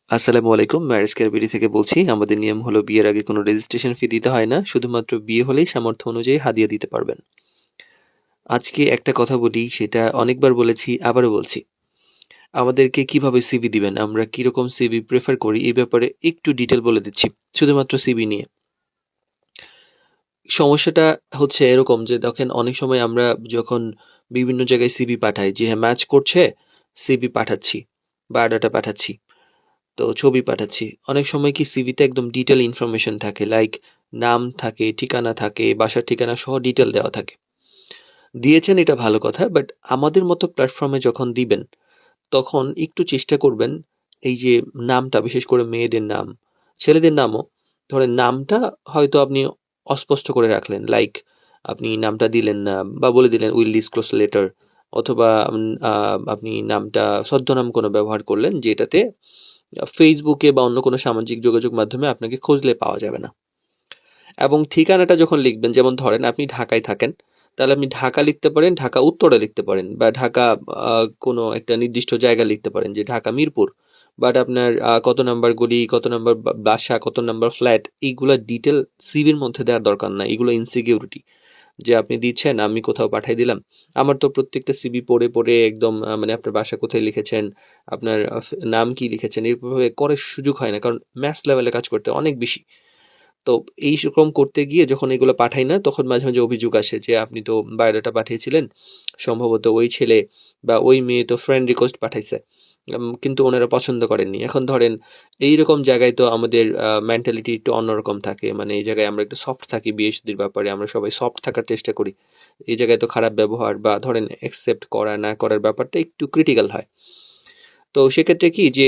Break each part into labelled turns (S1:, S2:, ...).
S1: আসসালামু আলাইকুম। Marriage care BD থেকে বলছি। আমাদের নিয়ম হলো বিয়ের আগে কোনো রেজিস্ট্রেশন ফি দিতে হয় না। শুধুমাত্র বিয়ে হলেই সামর্থ্য অনুযায়ী হাদিয়া দিতে পারবেন। আজকে একটা কথা বলি, সেটা অনেকবার বলেছি, আবারও বলছি। আমাদেরকে কিভাবে সিভি দিবেন, আমরা কিরকম সিভি প্রেফার করি এই ব্যাপারে একটু ডিটেল বলে দিচ্ছি। শুধুমাত্র সিভি নিয়ে। সমস্যাটা হচ্ছে এরকম যে দেখেন, অনেক সময় আমরা যখন বিভিন্ন জায়গায় সিভি পাঠাই যে হ্যাঁ ম্যাচ করছে, সিভি পাঠাচ্ছি, বায়োডাটা পাঠাচ্ছি। তো ছবি পাঠাচ্ছি। অনেক সময় কি সিভিতে একদম ডিটেল ইনফরমেশন থাকে, লাইক নাম থাকে, ঠিকানা থাকে, বাসার ঠিকানা সহ ডিটেল দেওয়া থাকে। দিয়েছেন, এটা ভালো কথা, বাট আমাদের মতো প্ল্যাটফর্মে যখন দিবেন তখন একটু চেষ্টা করবেন এই যে নামটা, বিশেষ করে মেয়েদের নাম, ছেলেদের নামও, ধরেন নামটা হয়তো আপনি অস্পষ্ট করে রাখলেন, লাইক আপনি নামটা দিলেন না বা বলে দিলেন উইল ডিসক্লোজ লেটার, অথবা আপনি নামটা ছদ্মনাম কোনো ব্যবহার করলেন যেটাতে ফেসবুকে বা অন্য কোনো সামাজিক যোগাযোগ মাধ্যমে আপনাকে খুঁজলে পাওয়া যাবে না। এবং ঠিকানাটা যখন লিখবেন, যেমন ধরেন আপনি ঢাকায় থাকেন, তাহলে আপনি ঢাকা লিখতে পারেন, ঢাকা উত্তরে লিখতে পারেন, বা ঢাকা কোনো একটা নির্দিষ্ট জায়গা লিখতে পারেন যে ঢাকা মিরপুর। বাট আপনার কত নাম্বার গলি, কত নাম্বার বাসা, কত নাম্বার ফ্ল্যাট, এইগুলো ডিটেল সিভির মধ্যে দেওয়ার দরকার না। এগুলো ইনসিকিউরিটি যে আপনি দিচ্ছেন, আমি কোথাও পাঠিয়ে দিলাম। আমার তো প্রত্যেকটা সিভি পড়ে পড়ে একদম মানে আপনার বাসা কোথায় লিখেছেন, আপনার নাম কি লিখেছেন, এইভাবে করার সুযোগ হয় না, কারণ ম্যাথ লেভেলে কাজ করতে অনেক বেশি। তো এইরকম করতে গিয়ে যখন এগুলো পাঠাই না, তখন মাঝে মাঝে অভিযোগ আসে যে আপনি তো বায়োডাটা পাঠিয়েছিলেন, সম্ভবত ওই ছেলে বা ওই মেয়ে তো ফ্রেন্ড রিকোয়েস্ট পাঠাইছে, কিন্তু ওনারা পছন্দ করেননি। এখন ধরেন এইরকম জায়গায় তো আমাদের মেন্টালিটি একটু অন্যরকম থাকে, মানে এই জায়গায় আমরা একটু সফট থাকি, বিয়ে শাদীর ব্যাপারে আমরা সবাই সফট থাকার চেষ্টা করি। এই জায়গায় তো খারাপ ব্যবহার বা ধরেন অ্যাকসেপ্ট করা না করার ব্যাপারটা একটু ক্রিটিক্যাল হয়। তো সেক্ষেত্রে কি যে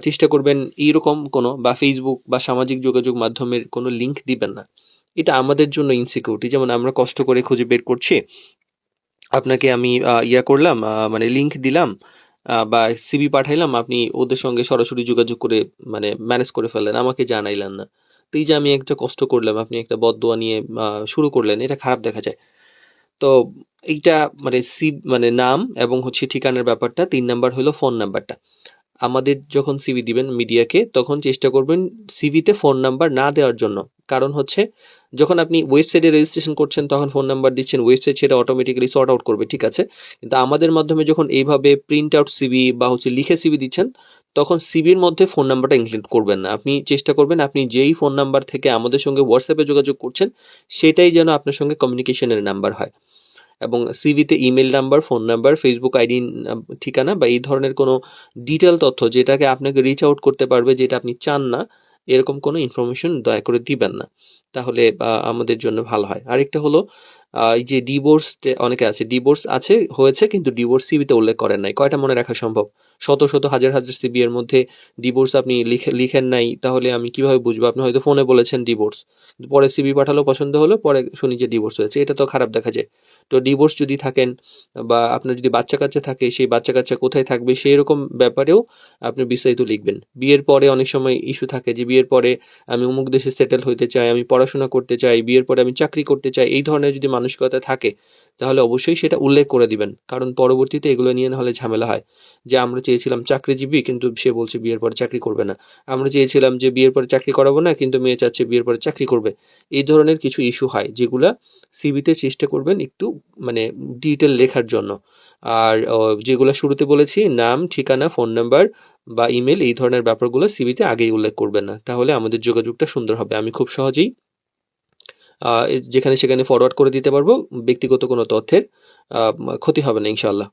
S1: চেষ্টা করবেন এইরকম কোনো বা ফেসবুক বা সামাজিক যোগাযোগ মাধ্যমের কোনো লিঙ্ক দিবেন না। এটা আমাদের জন্য ইনসিকিউরিটি। যেমন আমরা কষ্ট করে খুঁজে বের করছি, আপনাকে আমি করলাম, মানে লিঙ্ক দিলাম বা সিভি পাঠাইলাম, আপনি ওদের সঙ্গে সরাসরি যোগাযোগ করে মানে ম্যানেজ করে ফেললেন, আমাকে জানাইলেন না। তো এই যে আমি একটা কষ্ট করলাম, আপনি একটা বদদোয়া নিয়ে শুরু করলেন, এটা খারাপ দেখা যায়। তো এইটা মানে মানে নাম এবং হচ্ছে ঠিকানার ব্যাপারটা। ৩ নাম্বার হলো ফোন নাম্বারটা। আমাদের যখন সিভি দিবেন মিডিয়াকে, তখন চেষ্টা করবেন সিভিতে ফোন নাম্বার না দেওয়ার জন্য। কারণ হচ্ছে যখন আপনি ওয়েবসাইটে রেজিস্ট্রেশন করছেন তখন ফোন নাম্বার দিচ্ছেন, ওয়েবসাইট সেটা অটোমেটিক্যালি সর্ট আউট করবে, ঠিক আছে। কিন্তু আমাদের মাধ্যমে যখন এইভাবে প্রিন্ট আউট সিভি বা হচ্ছে লিখে সিভি দিচ্ছেন, তখন সিভির মধ্যে ফোন নাম্বারটা ইনক্লুড করবেন না। আপনি চেষ্টা করবেন আপনি যেই ফোন নাম্বার থেকে আমাদের সঙ্গে হোয়াটসঅ্যাপে যোগাযোগ করছেন, সেটাই যেন আপনার সঙ্গে কমিউনিকেশনের নাম্বার হয়। এবং সিভিতে email number, phone number, Facebook ID, ঠিকানা বা এই ধরনের কোনো ডিটেল তথ্য যেটাকে আপনাকে রিচ আউট করতে পারবে, যেটা আপনি চান না, এরকম কোনো ইনফরমেশন দয়া করে দিবেন না। তাহলে আমাদের জন্য ভালো হয়। আরেকটা হলো এই যে ডিভোর্স, অনেকে আছে ডিভোর্স আছে, হয়েছে কিন্তু ডিভোর্স সিভিতে উল্লেখ করেন নাই। কয়টা মনে রাখা সম্ভব? শত শত হাজার হাজার সিভি এর মধ্যে ডিভোর্স আপনি লিখেন নাই, তাহলে আমি কিভাবে বুঝবো? আপনি হয়তো ফোনে বলেছেন ডিভোর্স, পরে সিভি পাঠালো, পছন্দ হলো, পরে শুনি যে ডিভোর্স হয়েছে। এটা তো খারাপ দেখা যায়। তো ডিভোর্স যদি থাকেন বা আপনার যদি বাচ্চা-কাচ্চা থাকে, সেই বাচ্চা-কাচ্চা কোথায় থাকবে সেরকম ব্যাপারেও আপনি বিস্তারিত লিখবেন। বিয়ের পরে অনেক সময় ইস্যু থাকে যে বিয়ের পরে আমি অমুক দেশে সেটেল হইতে চাই, আমি পড়াশোনা করতে চাই, বিয়ের পরে আমি চাকরি করতে চাই। এই ধরনের যদি মানসিকতা থাকে, তাহলে অবশ্যই সেটা উল্লেখ করে দিবেন। কারণ পরবর্তীতে এগুলো নিয়ে নাহলে ঝামেলা হয়। যে আমরা চেয়েছিলাম চাকরিজীবী, কিন্তু সে বলছে বিয়ের পরে চাকরি করবে না। আমরা চেয়েছিলাম যে বিয়ের পরে চাকরি করাবো না, কিন্তু মেয়ে চাচ্ছে বিয়ের পরে চাকরি করবে। এই ধরনের কিছু ইস্যু হয়, যেগুলা সিভিতে চেষ্টা করবেন একটু মানে ডিটেল লেখার জন্য। আর যেগুলো শুরুতে বলেছি, নাম, ঠিকানা, ফোন নাম্বার বা ইমেল, এই ধরনের ব্যাপারগুলো সিভিতে আগেই উল্লেখ করবেন না। তাহলে আমাদের যোগাযোগটা সুন্দর হবে। আমি খুব সহজেই যেখানে সেখানে ফরওয়ার্ড করে দিতে পারবো। ব্যক্তিগত কোনো তথ্যের ক্ষতি হবে না ইনশাআল্লাহ।